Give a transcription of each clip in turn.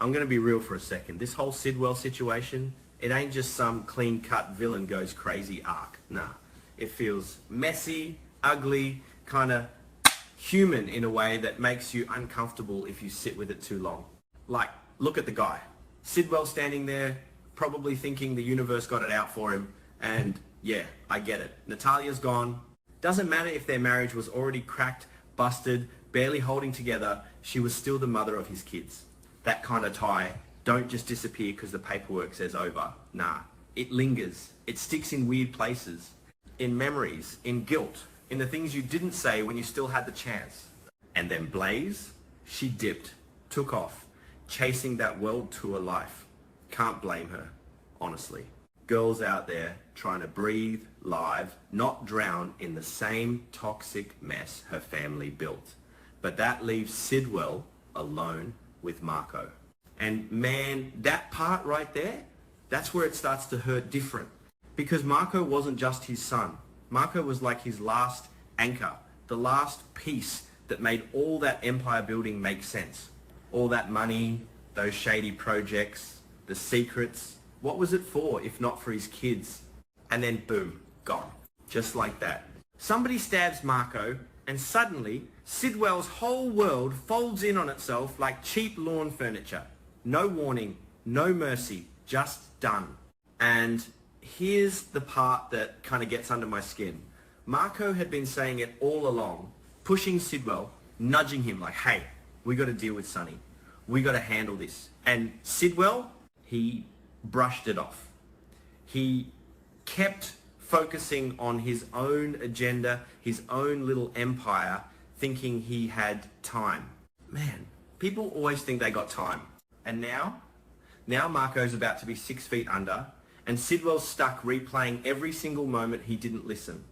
I'm going to be real for a second. This whole Sidwell situation, it ain't just some clean-cut villain goes crazy arc. Nah. It feels messy, ugly, kind of human in a way that makes you uncomfortable if you sit with it too long. Like, look at the guy. Sidwell standing there, probably thinking the universe got it out for him, and yeah, I get it. Natalia's gone. Doesn't matter if their marriage was already cracked, busted, barely holding together, she was still the mother of his kids. That kind of tie don't just disappear because the paperwork says over. Nah, it lingers. It sticks in weird places, in memories, in guilt, in the things you didn't say when you still had the chance. And then Blaze, she dipped, took off, chasing that world tour life. Can't blame her, honestly. Girls out there trying to breathe live, not drown in the same toxic mess her family built. But that leaves Sidwell alone with Marco. And man, that part right there, that's where it starts to hurt different. Because Marco wasn't just his son. Marco was like his last anchor, the last piece that made all that empire building make sense. All that money, those shady projects, the secrets. What was it for if not for his kids? And then boom, gone. Just like that. Somebody stabs Marco and suddenly Sidwell's whole world folds in on itself like cheap lawn furniture. No warning, no mercy, just done. And here's the part that kind of gets under my skin. Marco had been saying it all along, pushing Sidwell, nudging him like, hey, we got to deal with Sonny. We got to handle this. And Sidwell, he brushed it off. He kept focusing on his own agenda, his own little empire, thinking he had time. Man, people always think they got time. And now Marco's about to be 6 feet under, and Sidwell's stuck replaying every single moment he didn't listen.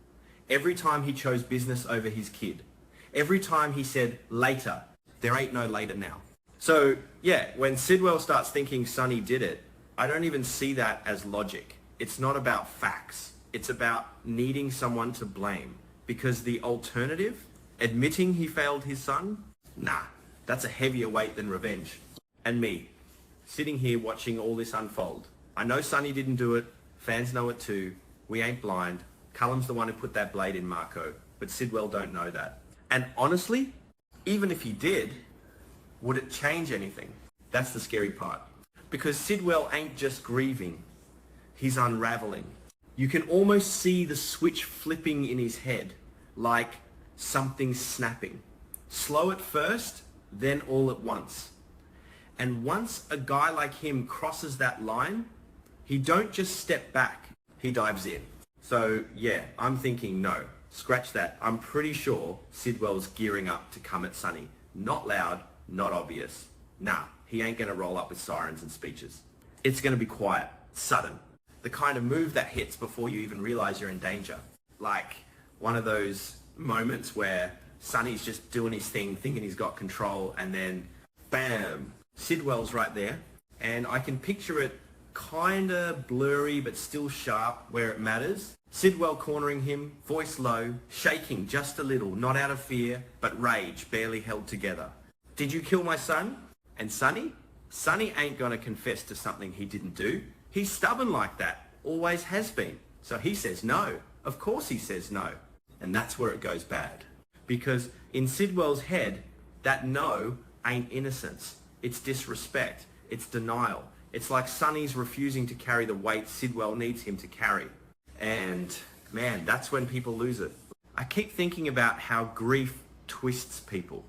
Every time he chose business over his kid. Every time he said later. There ain't no later now. So yeah, when Sidwell starts thinking Sonny did it, I don't even see that as logic. It's not about facts. It's about needing someone to blame. Because the alternative, admitting he failed his son, nah, that's a heavier weight than revenge. And me, sitting here watching all this unfold. I know Sonny didn't do it. Fans know it too. We ain't blind. Cullum's the one who put that blade in Marco. But Sidwell don't know that. And honestly, even if he did, would it change anything? That's the scary part. Because Sidwell ain't just grieving. He's unraveling. You can almost see the switch flipping in his head, like something's snapping. Slow at first, then all at once. And once a guy like him crosses that line, he don't just step back, he dives in. So yeah, I'm thinking no, scratch that. I'm pretty sure Sidwell's gearing up to come at Sonny. Not loud, not obvious. Nah, he ain't gonna roll up with sirens and speeches. It's gonna be quiet, sudden. The kind of move that hits before you even realize you're in danger. Like one of those moments where Sonny's just doing his thing, thinking he's got control, and then bam, Sidwell's right there. And I can picture it kinda blurry but still sharp where it matters. Sidwell cornering him, voice low, shaking just a little, not out of fear, but rage barely held together. Did you kill my son? And Sonny? Sonny ain't gonna confess to something he didn't do. He's stubborn like that, always has been. So he says no. Of course he says no. And that's where it goes bad. Because in Sidwell's head, that no ain't innocence. It's disrespect. It's denial. It's like Sonny's refusing to carry the weight Sidwell needs him to carry. And man, that's when people lose it. I keep thinking about how grief twists people.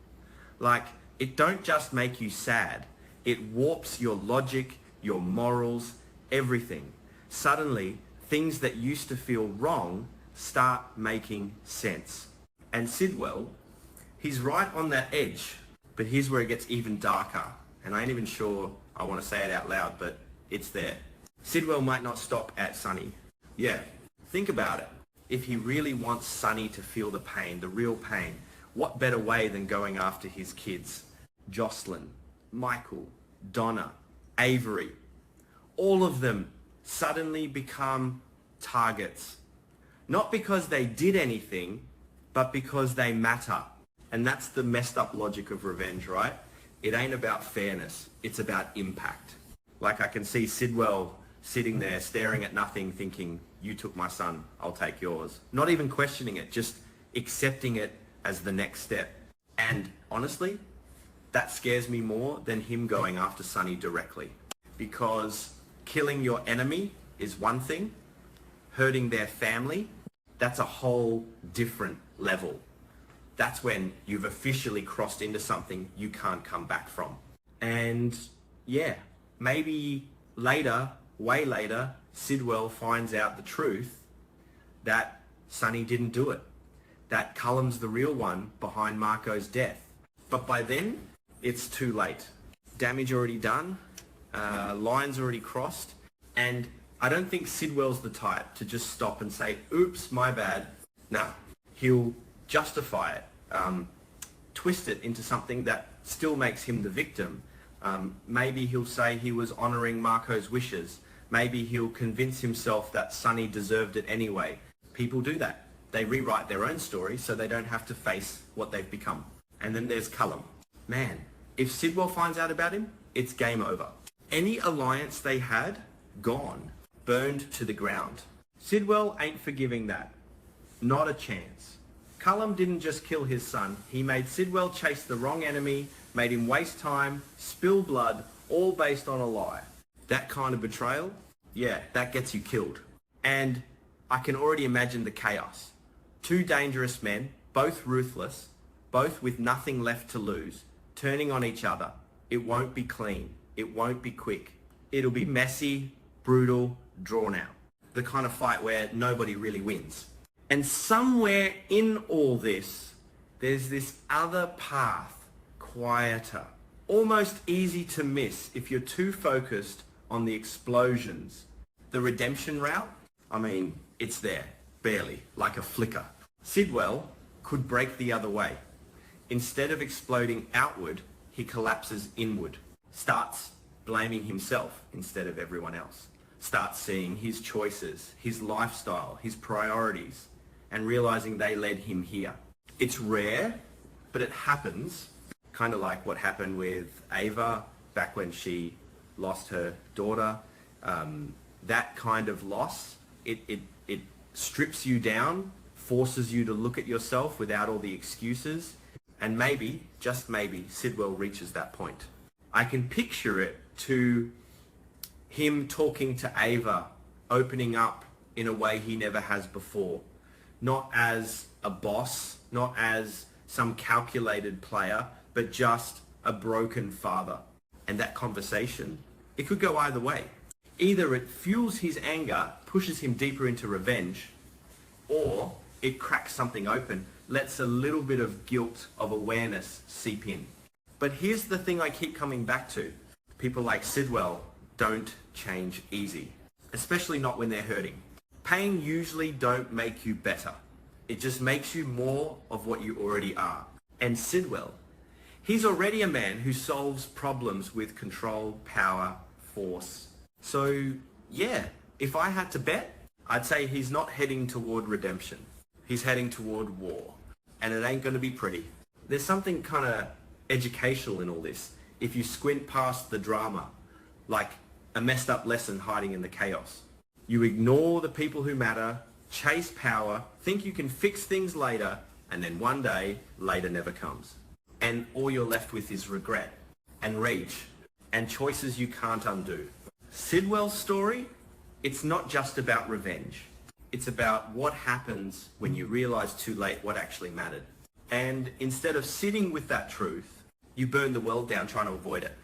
Like, it don't just make you sad. It warps your logic, your morals, everything. Suddenly, things that used to feel wrong start making sense. And Sidwell, he's right on that edge. But here's where it gets even darker. And I ain't even sure I want to say it out loud, but it's there. Sidwell might not stop at Sonny. Yeah, think about it. If he really wants Sonny to feel the pain, the real pain, what better way than going after his kids? Jocelyn, Michael, Donna, Avery. All of them suddenly become targets. Not because they did anything, but because they matter. And that's the messed up logic of revenge, right? It ain't about fairness. It's about impact. Like I can see Sidwell sitting there staring at nothing thinking, you took my son, I'll take yours. Not even questioning it, just accepting it as the next step. And honestly, that scares me more than him going after Sonny directly. Because killing your enemy is one thing, hurting their family, that's a whole different level. That's when you've officially crossed into something you can't come back from. And yeah, maybe later, way later, Sidwell finds out the truth that Sonny didn't do it, that Cullum's the real one behind Marco's death. But by then, it's too late. Damage already done, lines already crossed, and I don't think Sidwell's the type to just stop and say, oops, my bad. No, he'll justify it, twist it into something that still makes him the victim. Maybe he'll say he was honouring Marco's wishes. Maybe he'll convince himself that Sonny deserved it anyway. People do that. They rewrite their own story so they don't have to face what they've become. And then there's Cullum. Man, if Sidwell finds out about him, it's game over. Any alliance they had, gone. Burned to the ground. Sidwell ain't forgiving that. Not a chance. Cullum didn't just kill his son, he made Sidwell chase the wrong enemy, made him waste time, spill blood, all based on a lie. That kind of betrayal, yeah, that gets you killed. And I can already imagine the chaos. Two dangerous men, both ruthless, both with nothing left to lose, turning on each other. It won't be clean. It won't be quick. It'll be messy, brutal, drawn out. The kind of fight where nobody really wins. And somewhere in all this, there's this other path, quieter, almost easy to miss if you're too focused on the explosions. The redemption route, I mean, it's there, barely, like a flicker. Sidwell could break the other way. Instead of exploding outward, he collapses inward, starts blaming himself instead of everyone else. Start seeing his choices, his lifestyle, his priorities, and realizing they led him here. It's rare, but it happens, kind of like what happened with Ava back when she lost her daughter. That kind of loss, it strips you down, forces you to look at yourself without all the excuses, and maybe, just maybe, Sidwell reaches that point. I can picture it to him talking to Ava, opening up in a way he never has before. Not as a boss, not as some calculated player, but just a broken father. And that conversation, it could go either way. Either it fuels his anger, pushes him deeper into revenge, or it cracks something open, lets a little bit of guilt, of awareness seep in. But here's the thing I keep coming back to. People like Sidwell don't change easy, especially not when they're hurting. Pain usually don't make you better. It just makes you more of what you already are. And Sidwell, he's already a man who solves problems with control, power, force. So yeah, if I had to bet, I'd say he's not heading toward redemption. He's heading toward war. And it ain't going to be pretty. There's something kind of educational in all this. If you squint past the drama, like a messed up lesson hiding in the chaos. You ignore the people who matter, chase power, think you can fix things later, and then one day, later never comes. And all you're left with is regret and rage and choices you can't undo. Sidwell's story, it's not just about revenge. It's about what happens when you realize too late what actually mattered. And instead of sitting with that truth, you burn the world down trying to avoid it.